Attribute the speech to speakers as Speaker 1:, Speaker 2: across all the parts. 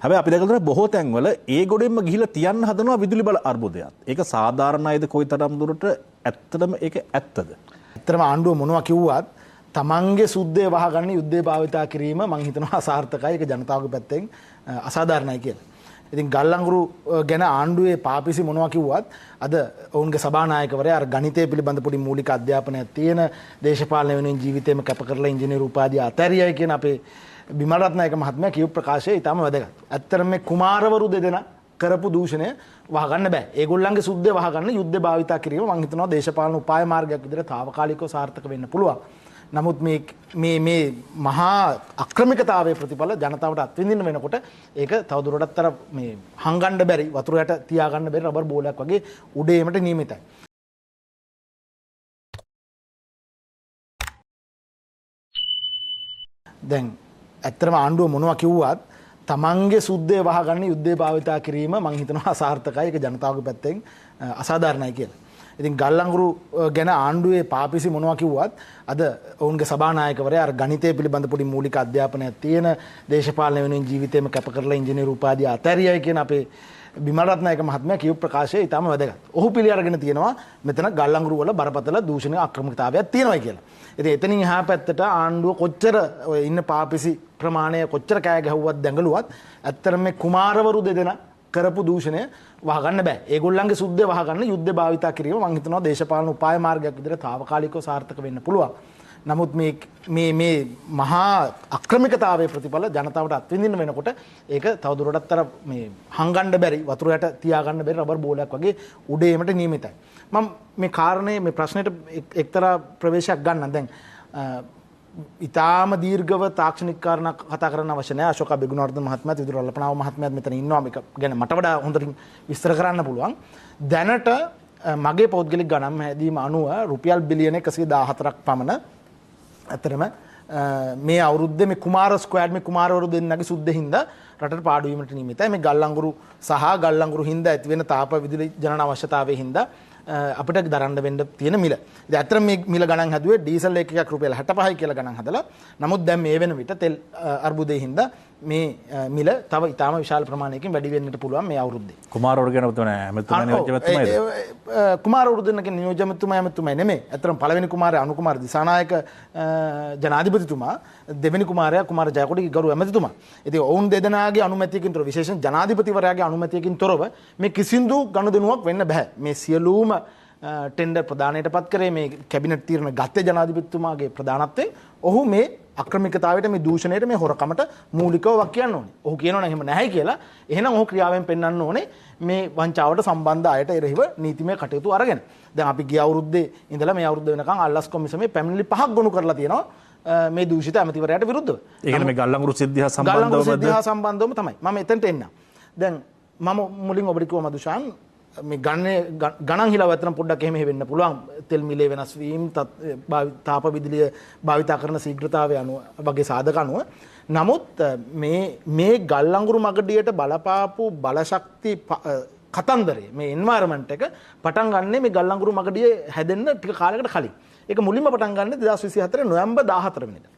Speaker 1: හැබැයි අපි දැකලා බොහෝ තැන්වල ඒ ගොඩෙන්ම ගිහිලා තියන්න හදනවා විදුලි බල අර්බුදයක්. ඒක සාධාරණයිද කොයිතරම් දුරට ඇත්තටම ඒක ඇත්තද?
Speaker 2: ඇත්තටම ආණ්ඩුව මොනවා කිව්වත් තමන්ගේ සුද්ධේ වහගන්න යුද්ධේ භාවිතා කිරීම මම හිතනවා අසාර්ථකයි. ඒක ජනතාවගේ පැත්තෙන් අසාධාරණයි කියලා. ඉතින් ගල්ලංගුරු ගැන ආණ්ඩුවේ පාපිසි මොනවා කිව්වත් අද ඔවුන්ගේ සභානායකවරයා අර ගණිතය පිළිබඳ පොඩි මූලික අධ්‍යාපනයක් තියෙන දේශපාලන වෙනුවෙන් ජීවිතේම කැප කරලා ඉංජිනේරු උපාධිය අතහැරියයි කියන අපේ බිමල් රත්නායක මහත්මයා කියපු ප්‍රකාශය ඊටම වැදගත්. ඇත්තටම මේ කුමාරවරු දෙදෙනා කරපු දූෂණය වහගන්න බෑ. ඒගොල්ලන්ගේ සුද්ධේ වහගන්න යුද්ධ භාවිතා කිරීම මම හිතනවා දේශපාලන උපාය මාර්ගයක් විදිහට తాවකාලිකව සාර්ථක වෙන්න පුළුවන්. නමුත් මේ මහා අක්‍රමිකතාවයේ ප්‍රතිඵල ජනතාවට අත්විඳින්න වෙනකොට ඒක තවදුරටත් අර මේ හංගන්න බැරි වතුර යට තියාගන්න බැරි රබර් බෝලයක් වගේ උඩේමට නියමිතයි. දැන් ඇත්තටම ආණ්ඩුව මොනවා කිව්වත් තමන්ගේ සුද්ධේ වහගන්න යුද්ධේ භාවිතා කිරීම මම හිතනවා අසාර්ථකයි. ඒක ජනතාවගේ පැත්තෙන් අසාධාරණයි කියලා. ඉතින් ගල්ලංගුරු ගැන ආණ්ඩුවේ පාපිසි මොනවා කිව්වත් අද ඔවුන්ගේ සභානායකවරයා අර ගණිතය පිළිබඳ පොඩි මූලික අධ්‍යාපනයක් තියෙන දේශපාලන වෙනුවෙන් ජීවිතේම කැප කරලා ඉංජිනේරු උපාධිය අතහැරියයි කියන අපේ බිමල් රත්නායක මහත්මයා කියපු ප්‍රකාශය ඊටම වැදගත්. ඔහු පිළි අරගෙන තියෙනවා මෙතන ගල්ලංගුරු වල බරපතල දූෂණ අක්‍රමිකතාවයක් තියෙනවා කියලා. ඉතින් එතනින් එහා පැත්තට ආණ්ඩුව කොච්චර ඉන්න පාපිසි ප්‍රමාණය කොච්චර කෑ ගැහුවත් දැඟලුවත් ඇත්තටම මේ කුමාරවරු දෙදෙනා කරපු දූෂණය වහගන්න බෑ. ඒගොල්ලන්ගේ සුද්ධේ වහගන්න යුද්ධ භාවිතා කිරීම මම හිතනවා දේශපාලන උපාය මාර්ගයක් විදිහට తాවකාලිකව සාර්ථක වෙන්න පුළුවන්. නමුත් මේ මහා අක්‍රමිකතාවයේ ප්‍රතිඵල ජනතාවට අත්විඳින්න වෙනකොට ඒක තවදුරටත් අර මේ හංගන්න බැරි වතුර යට තියාගන්න බැරි රබර් බෝලයක් වගේ උඩේමට නියමිතයි. මම මේ කාරණේ මේ ප්‍රශ්නෙට එක්තරා ප්‍රවේශයක් ගන්න. දැන් ඉතාම දීර්ඝව තාක්ෂණික කාරණා කතා කරන්න අවශ්‍ය නැහැ. අශෝක බෙගුණවර්ධන මහත්මයාත් විදුර රල්පනාව මහත්මයාත් මෙතන ඉන්නවා. මේක ගැන මට වඩා හොඳට විස්තර කරන්න පුළුවන්. දැනට මගේ පෞද්ගලික ගණන් හැදීම අනුව රුපියල් බිලියන 114ක් පමණ ඇත්තටම මේ අවුරුද්දේ මේ කුමාර ස්ක්වෑඩ් මේ කුමාරවරු දෙන්නගේ සුද්ධ හින්දා රටට පාඩු වීමට නියමිතයි. මේ ගල්ලංගුරු සහ ගල්ලංගුරු හින්දා ඇති වෙන තාප විදුලි ජනන අවශ්‍යතාවයේ හින්දා අපිට දරන්න වෙන්න තියෙන මිල. ඉතින් ඇත්තට මේ මිල ගණන් හැදුවේ ඩීසල් එකකයක් රුපියල් 65යි කියලා ගණන් හදලා. නමුත් දැන් මේ වෙන විට තෙල් අර්බුදයේ හින්දා මේ මිල තව ඉතාම විශාල ප්‍රමාණයකින් වැඩි වෙන්නට පුළුවන් මේ අවුරුද්දේ.
Speaker 1: කුමාරවරු ගැන තමයි මෙතුමා නියෝජ්‍යමතුමායිද?
Speaker 2: කුමාරවරු දෙන්නගේ නියෝජ්‍යමතුමායි නෙමෙයි. ඇත්තටම පළවෙනි කුමාරයා අනුකුමාර දිසානායක ජනාධිපතිතුමා, දෙවෙනි කුමාරයා කුමාර ජයකොඩි ගරු ඇමතිතුමා. ඉතින් ඔවුන් දෙදෙනාගේ අනුමැතියකින් තොරව විශේෂයෙන් ජනාධිපතිවරයාගේ අනුමැතියකින් තොරව මේ කිසිදු ගනුදෙනුවක් වෙන්න බෑ. මේ සියලුම ටෙන්ඩර් ප්‍රදානයටපත් කරේ මේ කැබිනට් තීරණ ගත්තේ ජනාධිපතිතුමාගේ ප්‍රධානත්වයෙන්. ඔහු මේ අක්‍රමිකතාවයට මේ දූෂණයට මේ හොරකමට මූලිකව වක් කියන්න ඕනේ. ඔහු කියනවා නම් එහෙම නැහැ කියලා. එහෙනම් ඔහු ක්‍රියාවෙන් පෙන්වන්න ඕනේ මේ වංචාවට සම්බන්ධ අයට එරෙහිව නීතිමය කටයුතු අරගෙන. දැන් අපි ගිය අවුරුද්දේ ඉඳලා මේ අවුරුද්ද වෙනකන් අල්ලස් කොමිසමේ පැමිණිලි 5ක් ගොනු කරලා තියෙනවා මේ දූෂිත ඇමතිවරයාට විරුද්ධව. ඒ කියන්නේ මේ ගල්ලංගුරු සිද්ධිය සම්බන්ධවම තමයි. මම එතනට එන්නම්. දැන් මම මුලින් ඔබට කිව්වා මදුෂාන් මේ ගණන් හිලාව ඇත්තනම් පොඩ්ඩක් එහෙම වෙන්න පුළුවන්. තෙල් මිලේ වෙනස් වීම, තාප විදුලිය භාවිතා කරන ශීඝ්‍රතාවය අනුව වගේ සාධක අනුව. නමුත් මේ ගල්ලංගුරු මගඩියට බලපාපු බලශක්ති කතන්දරේ මේ එන්වයරන්මන්ට් එක පටන් ගන්නේ මේ ගල්ලංගුරු මගඩිය හැදෙන්න ටික කාලයකට කලින්. ඒක මුලින්ම පටන් ගන්න 2024 නොවැම්බර් 14 වෙනිදා.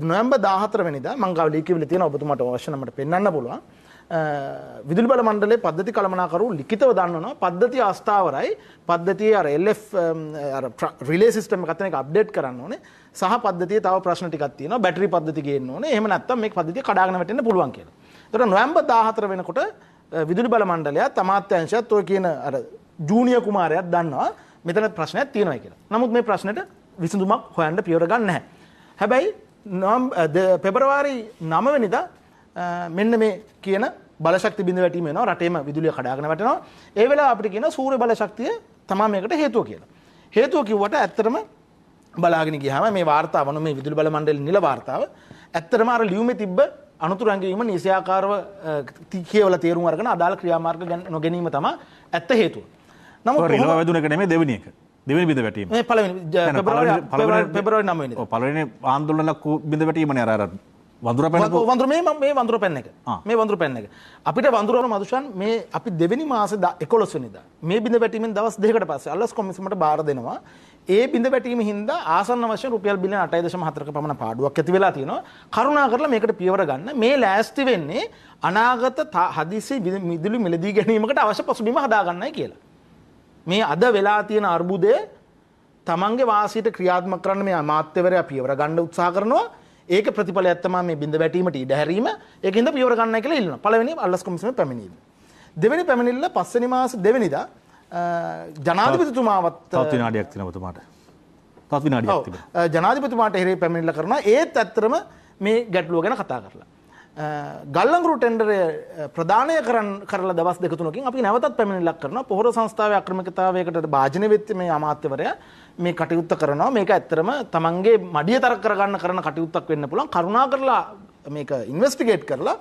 Speaker 2: නොවැම්බර් 14 වෙනිදා මම ගාව ලියකියවිලි තියෙනවා ඔබතුමාට අවශ්‍ය නම් මට පෙන්වන්න පුළුවන්. විදුලි බල මණ්ඩලයේ පද්ධති කළමනාකරු ලිඛිතව දන්වනවා පද්ධතිය අස්ථාවරයි, පද්ධතියේ අර LF අර රිලේ සිස්ටම් එක අතන එක අප්ඩේට් කරන්න ඕනේ, සහ පද්ධතියේ තව ප්‍රශ්න ටිකක් තියෙනවා, බැටරි පද්ධති ගේන්න ඕනේ. එහෙම නැත්නම් මේක පද්ධතිය කඩාගෙන වැටෙන්න පුළුවන් කියලා. ඒතර නොවැම්බර් 14 වෙනකොට විදුලි බල මණ්ඩලයත් අමාත්‍යාංශයත් ඔය කියන අර ජූනියර් කුමාරයාත් දන්නවා මෙතන ප්‍රශ්නයක් තියෙනවා කියලා. නමුත් මේ ප්‍රශ්නෙට විසඳුමක් හොයන්න පියවර ගන්න නැහැ. හැබැයි පෙබරවාරි 9 වෙනිදා මෙන්න මේ කියන බලශක්ති බිඳ වැටීම වෙනවා. රටේම විදුලිය කඩාගෙන වැටෙනවා. ඒ වෙලාව අපිට කියන සූර්ය බලශක්තිය තමයි මේකට හේතුව කියලා. හේතුව කිව්වට ඇත්තටම බලාගෙන ගියාම මේ වාර්තාව මේ විදුලි බල මණ්ඩලයේ නිල වාර්තාව ඇත්තටම අර ලියුමේ තිබ්බ අනුතුරු ඇඟවීම නිසියාකාරව කියවලා තේරුම් අරගෙන අදාළ ක්‍රියාමාර්ග නොගැනීම තමයි ඇත්ත හේතුව. නමුත්
Speaker 1: රිලව වැදුන එක නෙමෙයි දෙවෙනි එක. දෙවෙනි බිඳ වැටීම.
Speaker 2: මේ පළවෙනි පෙබරවාරි 9 වෙනිදා.
Speaker 1: පළවෙනි ආන්දෝලන බිඳ වැටීමනේ අර වඳුර පැනපු
Speaker 2: වඳුර මේ වඳුර පැන්න එක. මේ වඳුර පැන්න එක. අපිට වඳුරන මදුෂන් මේ අපි දෙවෙනි මාසේ 11 වෙනිදා මේ බිඳ වැටීමෙන් දවස් 2කට පස්සේ අල්ලස් කොමිසමට බාර දෙනවා. ඒ බිඳ වැටීම හින්දා ආසන්න වශයෙන් රුපියල් බිලියන 8.4ක පමණ පාඩුවක් ඇති වෙලා තියෙනවා. කරුණාකරලා මේකට පියවර ගන්න. මේ ලෑස්ති වෙන්නේ අනාගත හදිසි විදුලි මිලදී ගැනීමකට අවශ්‍ය පසුබිම හදා ගන්නයි කියලා. මේ අද වෙලා තියෙන අර්බුදය තමන්ගේ වාසියට ක්‍රියාත්මක කරන්න මේ අමාත්‍යවරයා පියවර ගන්න උත්සාහ කරනවා. ඒක ප්‍රතිඵලයක් තමයි මේ බිඳ වැටීමට ඉඩ හැරීම. ඒකින්ද පියවර ගන්නයි කියලා ඉල්ලනවා. පළවෙනි අල්ලස් කොමිසමේ පැමිණීම. දෙවෙනි පැමිණිල්ල 5 වෙනි මාස 2 වෙනිදා ජනාධිපතිතුමාවත්
Speaker 1: තවත් විනාඩියක් තියෙනවා ඔබතුමාට. තවත් විනාඩියක් තිබෙනවා.
Speaker 2: ජනාධිපතිතුමාට එරේ පැමිණිල්ල කරනවා. ඒත් ඇත්තටම මේ ගැටලුව ගැන කතා කරලා. ගල්ලංගුරු ටෙන්ඩරය ප්‍රදානය කරලා දවස් 2-3කින් අපි නැවතත් පැමිණිල්ලක් කරනවා. පොහොර සංස්ථාවේ අක්‍රමිකතාවයකට භාජනය වෙච්ච මේ අමාත්‍යවරයා මේ කටයුත්ත කරනවා. මේක ඇත්තටම තමන්ගේ මඩිය තරක් කරගන්න කරන කටයුත්තක් වෙන්න පුළුවන්. කරුණාකරලා මේක ඉන්වෙස්ටිගේට් කරලා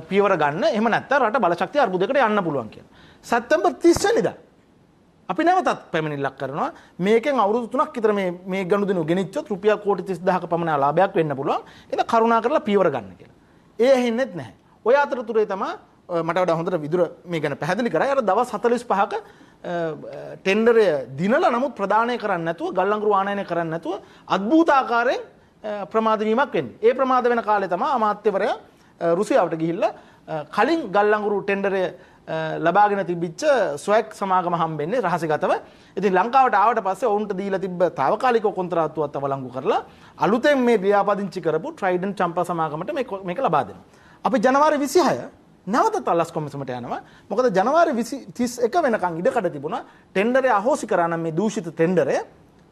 Speaker 2: පියවර ගන්න. එහෙම නැත්නම් රට බලශක්තිය අර්බුදයකට යන්න පුළුවන් කියලා. සැප්තැම්බර් 30 වෙනිදා අපි නැවතත් පැමිණිල්ලක් කරනවා. මේකෙන් අවුරුදු 3ක් විතර මේ ගනුදෙනු ගෙනිච්චොත් රුපියල් කෝටි 30000ක පමණ ලාභයක් වෙන්න පුළුවන්. ඒක කරුණාකරලා පියවර ගන්න කියලා. ඒ ඇහෙන්නෙත් නැහැ. ඔය අතරතුරේ තමයි මට වඩා හොඳට විදුර මේ ගැන පැහැදිලි කරා. අර දවස් 45ක ටෙන්ඩරය දිනලා නමුත් ප්‍රදානය කරන්නේ නැතුව ගල්ලංගුරු ආනයනය කරන්නේ නැතුව අද්භූත ආකාරයෙන් ප්‍රමාද වීමක් වෙන්නේ. ඒ ප්‍රමාද වෙන කාලේ තමයි අමාත්‍යවරයා රුසියාවට ගිහිල්ලා කලින් ගල්ලංගුරු ටෙන්ඩරය ලබාගෙන තිබිච්ච ස්වැක් සමාගම හම්බෙන්නේ රහසිගතව. ඉතින් ලංකාවට ආවට පස්සේ ඔවුන්ට දීලා තිබ්බ తాවකාලික කොන්ත්‍රාත්තුවත් අවලංගු කරලා අලුතෙන් මේ ලියාපදිංචි කරපු ට්‍රයිඩන්ට් චම්පා සමාගමට මේක ලබා දෙනවා. අපි ජනවාරි 26 නැවතත් අල්ලස් කොමිසමට යනවා. මොකද ජනවාරි 31 වෙනකන් ඉඩකඩ තිබුණා ටෙන්ඩරය අහෝසි කරා නම් මේ දූෂිත ටෙන්ඩරය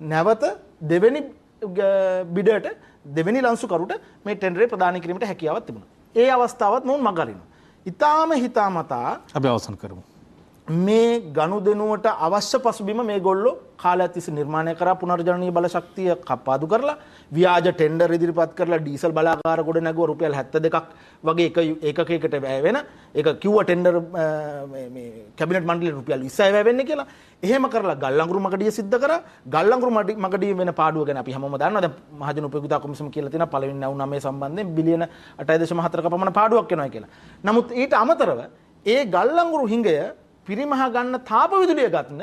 Speaker 2: නැවත දෙවෙනි බිඩට දෙවෙනි ලන්සුකරුට මේ ටෙන්ඩරය ප්‍රදානය කිරීමට හැකියාවක් තිබුණා. ඒ අවස්ථාවත් මොවුන් මගහරිනවා. ඊටාම හිතාමතා
Speaker 1: අපි අවසන් කරමු.
Speaker 2: මේ ගනුදෙනුවට අවශ්‍ය පසුබිම මේගොල්ලෝ කාලයක් තිස්සේ නිර්මාණය කරා පුනර්ජනනීය බලශක්තිය කපාදු කරලා ව්‍යාජ ටෙන්ඩර් ඉදිරිපත් කරලා ඩීසල් බලාගාර ගොඩ නැගුවා රුපියල් 72ක් වගේ ඒකකයකට වැය වෙන ඒක කිව්වා ටෙන්ඩර් මේ කැබිනට් මණ්ඩලයේ රුපියල් 20යි වැය වෙන්නේ කියලා. එහෙම කරලා ගල්ලංගුරු මගඩිය සිද්ධ කරා. ගල්ලංගුරු මගඩිය වෙන පාඩුව ගැන අපි හැමෝම දන්නවා. දැන් මහජන උපයෝගිතා කොමිසම කියලා තියෙනවා පළවෙනි 99 සම්බන්ධයෙන් බිලියන 8.4ක පමණ පාඩුවක් වෙනවා කියලා. නමුත් ඊට අමතරව ඒ ගල්ලංගුරු හිඟය පිරිමහ ගන්න තාප විදුලිය ගන්න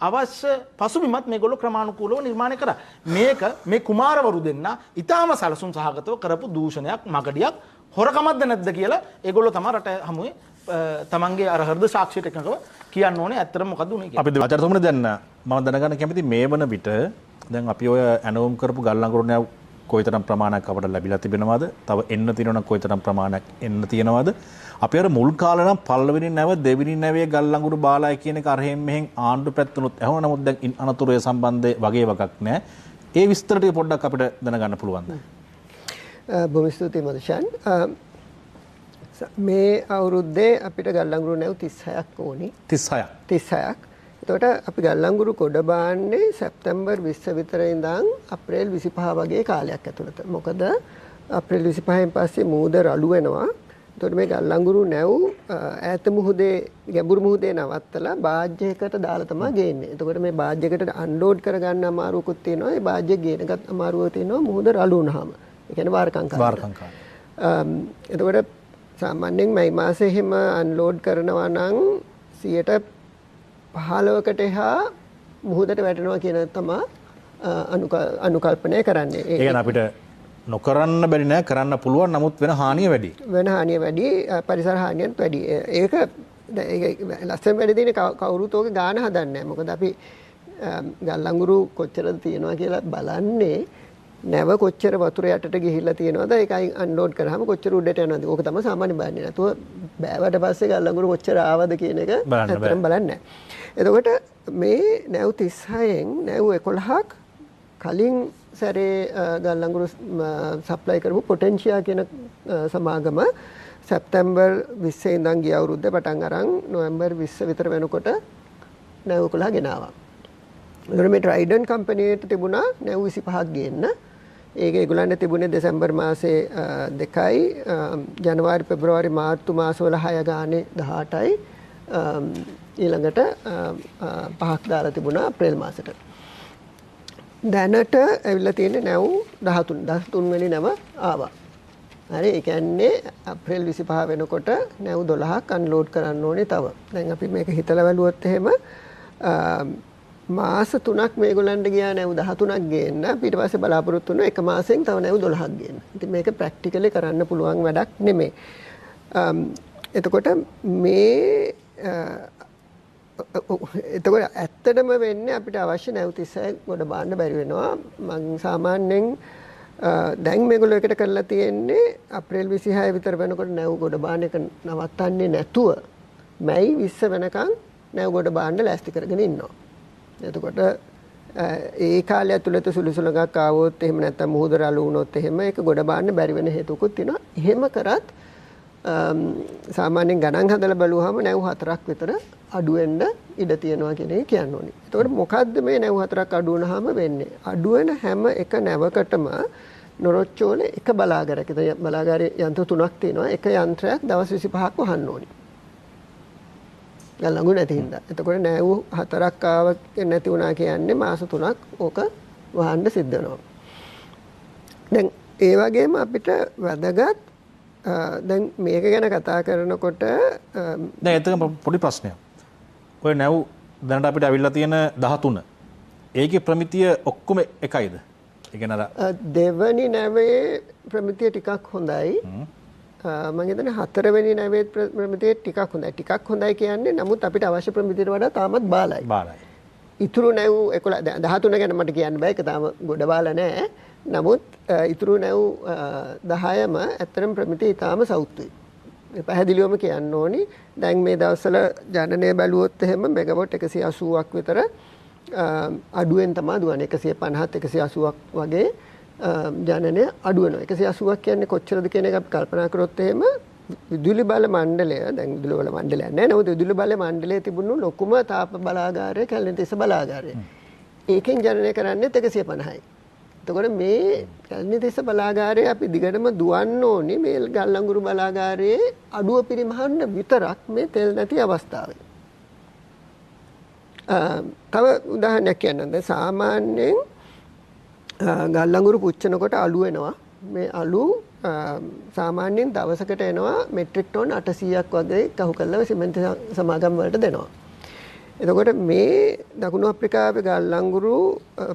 Speaker 2: අවශ්‍ය පසුබිමත් මේගොල්ලෝ ක්‍රමානුකූලව නිර්මාණය කරා. මේක මේ කුමාරවරු දෙන්න ඊටාම සලසුන් සහගතව කරපු දූෂණයක් මගඩියක් හොරකමක්ද නැද්ද කියලා ඒගොල්ලෝ තමයි රට හමුවේ තමන්ගේ අර හෘද සාක්ෂියට එකඟව කියන්න ඕනේ ඇත්තටම මොකද්ද උනේ කියලා.
Speaker 1: අපි ආචාර්යතුමනි දැන් මම දැනගන්න කැමති මේ වන විට දැන් අපි ඔය ඇනවුම් කරපු ගල්ලංගුරු නැව් කොයිතරම් ප්‍රමාණයක් අපට ලැබිලා තිබෙනවද? තව එන්න තියෙනවා කොයිතරම් ප්‍රමාණයක් එන්න තියෙනවද? අපි අර මුල් කාලේ නම් පළවෙනි නැව දෙවෙනි නැවේ ගල්ලංගුරු බාලයි කියන එක අරහෙන් මෙහෙන් ආණ්ඩු පැත්තනොත් ඇහුණා. නමුත් දැන් අනතුරු ඒ සම්බන්ධයේ වගේ වගක් නැහැ. ඒ විස්තර ටික පොඩ්ඩක් අපිට දැනගන්න පුළුවන්ද?
Speaker 3: බොහොම ස්තුතියි මදුෂාන්. මේ අවුරුද්දේ අපිට ගල්ලංගුරු නැව් 36ක් ඕනි. 36ක්. එතකොට අපි ගල්ලංගුරු කොඩ බාන්නේ සැප්තැම්බර් 20 විතර ඉඳන් අප්‍රේල් 25 වගේ කාලයක් ඇතුළත. මොකද අප්‍රේල් 25න් පස්සේ මූද රළු වෙනවා. එතකොට මේ ගල්ලංගුරු නැව් ඈත මුහුදේ ගැඹුරු මුහුදේ නවත්තලා බාජ්‍යයකට දාලා තමයි ගේන්නේ. එතකොට මේ බාජ්‍යයකට අන්ලෝඩ් කරගන්න අමාරුවකුත් තියෙනවා. ඒ බාජ්‍ය ගේනකත් අමාරුව තියෙනවා මුහුද රළු වුණාම. ඒ කියන්නේ වාරකංකාරය. එතකොට සාමාන්‍යයෙන් මේ මාසේ එහෙම අන්ලෝඩ් කරනවා නම් 15%කට එහා මුහුදට වැටෙනවා කියන තමයි අනුකල්පනය කරන්නේ.
Speaker 1: ඒ කියන්නේ අපිට නොකරන්න බැරි නෑ කරන්න පුළුවන් නමුත් වෙන හානිය වැඩි.
Speaker 3: වෙන හානිය වැඩි පරිසර හානියත් වැඩි. ඒක ලස්සන වැඩි තියෙන කවුරුත් ඕක ගාන හදන්නේ නැහැ. මොකද අපි ගල්ලංගුරු කොච්චරද තියෙනවා කියලා බලන්නේ නැව කොච්චර වතුර යටට ගිහිල්ලා තියෙනවද ඒකයි අන්ලෝඩ් කරාම කොච්චර උඩට යනවද. ඕක තමයි සාමාන්‍ය බලන්නේ. නැතුව බෑවට පස්සේ ගල්ලංගුරු කොච්චර ආවද කියන එක ඇත්තටම බලන්නේ නැහැ. එතකොට මේ නැව් 36න් නැව් 11ක් කලින් සැරේ ගල්ලංගුරු සප්ලයි කරපු පොටෙන්ෂියා කියන සමාගම සැප්තැම්බර් 20 ඉඳන් ගිය අවුරුද්දේ පටන් අරන් නොවැම්බර් 20 විතර වෙනකොට නැව් 11 ගෙනාවා. ඒකට මේ ට්‍රයිඩන්ට් කම්පැනියට තිබුණා නැව් 25ක් ගේන්න. ඒක ඒගොල්ලන්ට තිබුණේ දෙසැම්බර් මාසේ 2යි ජනවාරි පෙබරවාරි මාර්තු මාසවල 6 ගානේ 18යි ඊළඟට 5ක් දාලා තිබුණා අප්‍රේල් මාසෙට. දැනට ඇවිල්ලා තියෙන්නේ නැව් 13 වෙනි නැව ආවා. හරි ඒ කියන්නේ අප්‍රේල් 25 වෙනකොට නැව් 12ක් අන්ලෝඩ් කරන්න ඕනේ තව. දැන් අපි මේක හිතලා බලුවොත් එහෙම මාස 3ක් මේගොල්ලන්ට ගියා නැව් 13ක් ගේන්න. ඊට පස්සේ බලාපොරොත්තු වෙනවා එක මාසෙන් තව නැව් 12ක් ගේන්න. ඉතින් මේක ප්‍රැක්ටිකලි කරන්න පුළුවන් වැඩක් නෙමෙයි. එතකොට මේ එතකොට ඇත්තටම වෙන්නේ අපිට අවශ්‍ය නැව් 36 ගොඩ බාන්න බැරි වෙනවා. මම සාමාන්‍යයෙන් දැන් මේගොල්ලෝ එකට කරලා තියෙන්නේ අප්‍රේල් 26 විතර වෙනකොට නැව් ගොඩ බාන්න එක නවත්තන්නේ නැතුව මැයි 20 වෙනකන් නැව් ගොඩ බාන්න ලෑස්ති කරගෙන ඉන්නවා. එතකොට ඒ කාලය ඇතුළත සුළුසුලඟක් ආවොත් එහෙම නැත්නම් මුහුද රළු වුණොත් එහෙම ඒක ගොඩ බාන්න බැරි වෙන හේතුකුත් තියෙනවා. එහෙම කරත් සාමාන්‍යයෙන් ගණන් හදලා බලුවාම නැව් 4ක් විතර අඩු වෙන්න ඉඩ තියෙනවා කියන එක කියන්න ඕනේ. එතකොට මොකද්ද මේ නැව් 4ක් අඩු වුණාම වෙන්නේ? අඩු වෙන හැම එක නැවකටම නොරොච්චෝල එක බලාගාරයක බලාගාරයේ යන්ත්‍ර 3ක් තියෙනවා. එක යන්ත්‍රයක් දවස් 25ක් වහන්න ඕනේ. ගල්ලඟු නැති හින්දා. එතකොට නැව් 4ක් ආව නැති වුණා කියන්නේ මාස 3ක් ඕක වහන්න සිද්ධ වෙනවා. දැන් ඒ වගේම අපිට වැදගත් දැන් මේක ගැන කතා කරනකොට
Speaker 1: දැන් එතන පොඩි ප්‍රශ්නයක්. ඔය නැව් දැනට අපිට අවිල්ලා තියෙන 13. ඒකේ ප්‍රමිතිය ඔක්කොම එකයිද? ඒ කියන්නේ අර
Speaker 3: දෙවනි නැවේ ප්‍රමිතිය ටිකක් හොඳයි. මම හිතන්නේ හතරවෙනි නැවේ ප්‍රමිතිය ටිකක් හොඳයි. ටිකක් හොඳයි කියන්නේ නමුත් අපිට අවශ්‍ය ප්‍රමිතියට වඩා තාමත් බාලයි.
Speaker 1: බාලයි.
Speaker 3: ඉතුරු නැව් 11 13 ගැන මට කියන්න බෑ. ඒක තාම ගොඩ බාලා නැහැ. නමුත් ඉතුරු නැව් 10ම ඇත්තටම ප්‍රමිතිය ඉතාම සෞත්තුයි. පැහැදිලිවම කියන්න ඕනි. දැන් මේ දවස්වල ජනනය බැලුවොත් එහෙම මෙගාවොට් 180ක් විතර අඩුවෙන් තමයි දුවන්නේ. 150ත් 180ක් වගේ ජනනය අඩු වෙනවා. 180ක් කියන්නේ කොච්චරද කියන එක අපි කල්පනා කරොත් එහෙම විදුලි බල මණ්ඩලය දැන් විදුලි බල මණ්ඩලයක් නැහැ. නමුත් විදුලි බල මණ්ඩලයේ තිබුණු ලොකුම තාප බලාගාරය කැලණිතිස්ස බලාගාරය. ඒකෙන් ජනනය කරන්නේ 150යි. එතකොට මේ කැලණිතිස්ස බලාගාරයේ අපි දිගටම දුවන්න ඕනේ මේ ගල්ලංගුරු බලාගාරයේ අඩුව පිරිමහන්න විතරක් මේ තෙල් නැති අවස්ථාවේ. තව උදාහරණයක් කියන්නම්. දැන් සාමාන්‍යයෙන් ගල්ලංගුරු පුච්චනකොට අලු වෙනවා. මේ අලු සාමාන්‍යයෙන් දවසකට එනවා මෙට්‍රික් ටන් 800ක් වගේ කහු කරලා සිමෙන්ති සමාගම් වලට දෙනවා. එතකොට මේ දකුණු අප්‍රිකාවේ ගල්ලංගුරු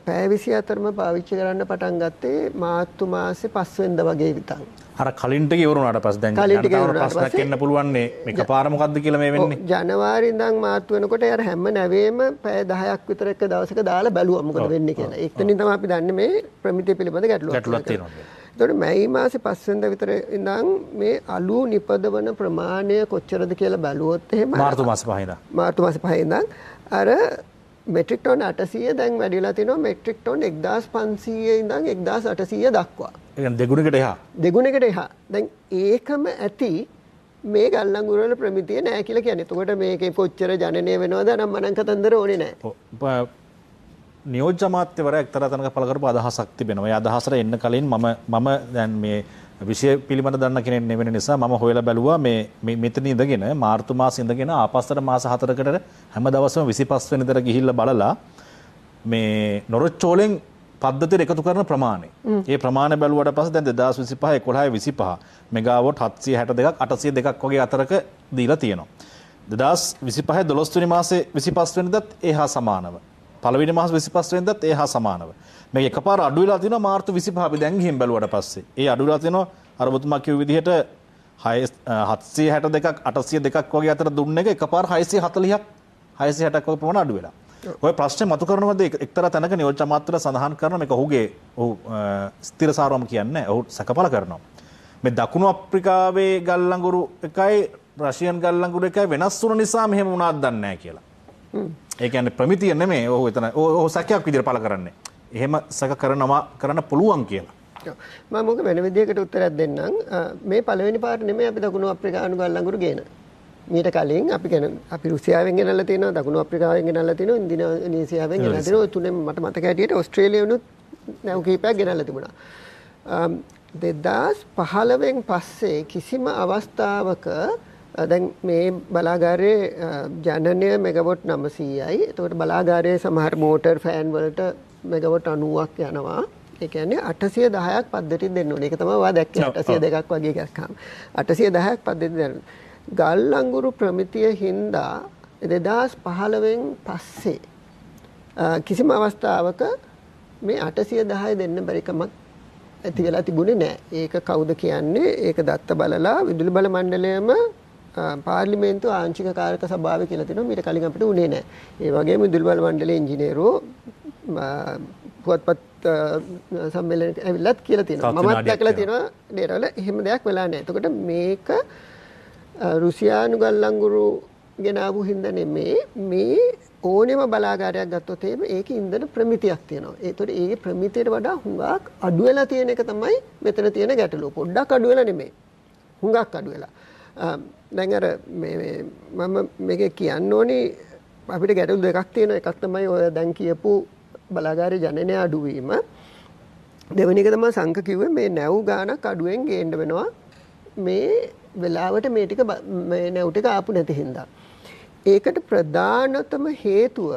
Speaker 3: පැය 24ම පාවිච්චි කරන්න පටන් ගත්තේ මාර්තු මාසේ 5 වෙනිදා වගේ විතර.
Speaker 1: අර කලින්ට ඉවරුණාට පස්සේ දැන් යන ප්‍රශ්නයක් එන්න පුළුවන් නේ මේක පාර මොකද්ද කියලා මේ වෙන්නේ.
Speaker 3: ජනවාරි ඉඳන් මාර්තු වෙනකොට යාර හැම නැවෙම පැය 10ක් විතර එක දවසක දාලා බැලුවා මොකද වෙන්නේ කියලා. ඒකෙන් තමයි අපි දන්නේ මේ ප්‍රමිතිය පිළිබඳ ගැටලුවක්
Speaker 1: තියෙනවා.
Speaker 3: එතකොට මැයි මාසේ 5 වෙනිදා විතර ඉඳන් මේ අලු නිපදවන ප්‍රමාණය කොච්චරද කියලා බැලුවොත් එහෙම
Speaker 1: මාර්තු මාසේ 5 ඉඳන්
Speaker 3: මාර්තු මාසේ 5 ඉඳන් අර මෙට්‍රික් ටන් 800 දැන් වැඩිලා තිනවා මෙට්‍රික් ටන් 1500 ඉඳන් 1800 දක්වා.
Speaker 1: ඒ කියන්නේ දෙගුණයකට එහා.
Speaker 3: දෙගුණයකට එහා. දැන් ඒකම ඇති මේ ගල්ලංගුරු වල ප්‍රමිතිය නෑ කියලා කියන්නේ. එතකොට මේකේ කොච්චර ජනනය වෙනවද නම් මනම් කතන්දර ඕනේ නෑ.
Speaker 1: නියෝජ්‍ය අමාත්‍යවරයා එක්තරා තැනක පළ කරපු අදහසක් තිබෙනවා. ඒ අදහසට එන්න කලින් මම දැන් මේ විෂය පිළිබඳ දන්න කෙනෙක් නෙවෙන නිසා මම හොයලා බැලුවා මේ මෙතන ඉඳගෙන මාර්තු මාසෙ ඉඳගෙන ආපස්සට මාස 4කට හැම දවසම 25 වෙනිදාට ගිහිල්ලා බලලා මේ නොරොච්චෝලෙන් පද්ධතියට එකතු කරන ප්‍රමාණය. ඒ ප්‍රමාණය බැලුවට පස්සේ දැන් 2025 11 25 මෙගාවොට් 762ක් 802ක් වගේ අතරක දීලා තියෙනවා. 2025 12 වෙනි මාසේ 25 වෙනිදාත් ඒ හා සමානව. පළවෙනි මාස 25 වෙනිදාත් ඒ හා සමානව. මේක එකපාර අඩු වෙලා තියෙනවා මාර්තු 25 අපි දැන් ගිහින් බැලුවට පස්සේ. ඒ අඩු වෙලා තියෙනවා අර ඔබතුමා කිව්ව විදිහට 762ක් 802ක් වගේ අතර දුන්න එක එකපාර 640ක් 660ක් වගේ ප්‍රමාණ අඩු වෙලා. ඔය ප්‍රශ්නේ මතු කරනවද එක්තරා තැනක නියෝජ්‍ය අමාත්‍යවරයා සඳහන් කරන මේක ඔහු ස්ථිරසාරවම කියන්නේ ඔහු සැකපල කරනවා. මේ දකුණු අප්‍රිකාවේ ගල්ලංගුරු එකයි රෂියන් ගල්ලංගුරු එකයි වෙනස් වුණ නිසා මෙහෙම වුණාද දන්නේ නැහැ කියලා. ඒ කියන්නේ ප්‍රමිතිය නෙමෙයි ඔහු එතන ඔහු සැකයක් විදිහට පළ කරන්නේ. එහෙම සැක කරන්න පුළුවන් කියලා.
Speaker 3: මම මොක වෙන විදිහකට උත්තරයක් දෙන්නම්. මේ පළවෙනි පාර නෙමෙයි අපි දකුණු අප්‍රිකානු ගල්ලංගුරු ගේන. මීට කලින් අපි රුසියාවෙන් ගෙනල්ලා තියෙනවා, දකුණු අප්‍රිකාවෙන් ගෙනල්ලා තියෙනවා, ඉන්දුනීසියාවෙන් ගෙනල්ලා තියෙනවා. තුනෙන් මට මතක හැටියට ඕස්ට්‍රේලියාවනුත් නැව් කීපයක් ගෙනල්ලා තිබුණා. 2015න් පස්සේ කිසිම අවස්ථාවක දැන් මේ බලාගාරයේ ජනනය මෙගාවොට් 900යි. එතකොට බලාගාරයේ සමහර මෝටර් ෆෑන් වලට මෙගාවොට් 90ක් යනවා. ඒ කියන්නේ 810ක් පද්ධතිය දෙන්න ඕනේ. ඒක තමයි වා දැක්කේ 802ක් වගේ එකක් ආම. 810ක් පද්ධතිය දෙන්න. ගල් අඟුරු ප්‍රමිතිය හින්දා 2015න් පස්සේ කිසිම අවස්ථාවක මේ 810 දෙන්න බැරි කමක් ඇති වෙලා තිබුණේ නැහැ. ඒක කවුද කියන්නේ? ඒක දත්ත බලලා විදුලි බල මණ්ඩලයම පාර්ලිමේන්තු ආංශික කාරක සභාවේ කියලා තිනවා. මීට කලින් අපිට උනේ නැහැ. ඒ වගේම විදුලි බල මණ්ඩලයේ ඉංජිනේරෝ පුවත්පත් සම්මේලනයට ඇවිල්ලත් කියලා තියෙනවා. මමත් දැකලා තියෙනවා ඩේටාවල එහෙම දෙයක් වෙලා නැහැ. එතකොට මේක රුසියානු ගල් අඟුරු ගෙනාවු හින්දා නෙමේ මේ ඕනෙම බලාගාරයක් ගත්තොත් එහෙම ඒකේ ඉන්ධන ප්‍රමිතියක් තියෙනවා. ඒතකොට ඒ ප්‍රමිතියට වඩා හුඟක් අඩු වෙලා තියෙන එක තමයි මෙතන තියෙන ගැටලුව. පොඩ්ඩක් අඩු වෙලා නෙමෙයි. හුඟක් අඩු වෙලා. දැන් අර මම මේක කියන්න ඕනේ අපිට ගැටලු දෙකක් තියෙනවා. එකක් තමයි ඔය දැන් කියපු බලාගාරයේ ජනනය අඩුවීම. දෙවෙනි එක තමයි සංක කිව්වේ මේ නැව් ගානක් අඩුවෙන් ගේන්න වෙනවා. මේ වෙලාවට මේ ටික මේ නැව් ටික ආපු නැති හින්දා. ඒකට ප්‍රධානතම හේතුව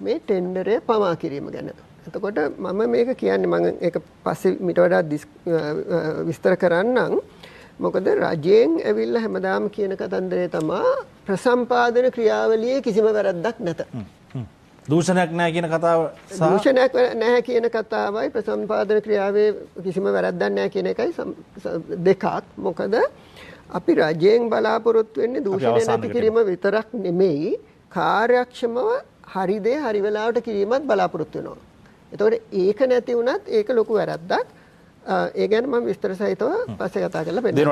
Speaker 3: මේ ටෙන්ඩරය පමා කිරීම ගැන. එතකොට මම මේක කියන්නේ මම ඒක පස්සේ මීට වඩා විස්තර කරන්නම්. මොකද රජයෙන් ඇවිල්ලා හැමදාම කියන කතන්දරය තමයි ප්‍රසම්පාදන ක්‍රියාවලියේ කිසිම වැරද්දක් නැත.
Speaker 1: දූෂණයක් නැහැ කියන කතාව
Speaker 3: දූෂණයක් නැහැ කියන කතාවයි ප්‍රසම්පාදන ක්‍රියාවේ කිසිම වැරද්දක් නැහැ කියන එකයි දෙකක්. මොකද අපි රජයෙන් බලාපොරොත්තු වෙන්නේ දූෂණය නැති කිරීම විතරක් නෙමෙයි කාර්යක්ෂමව හරි දේ හරි වෙලාවට කිරීමත් බලාපොරොත්තු වෙනවා. එතකොට ඒක නැති වුණත් ඒක ලොකු වැරද්දක්. ඒ ගැන මම විස්තර සහිතව පස්සේ කතා කරලා පෙන්නනවා.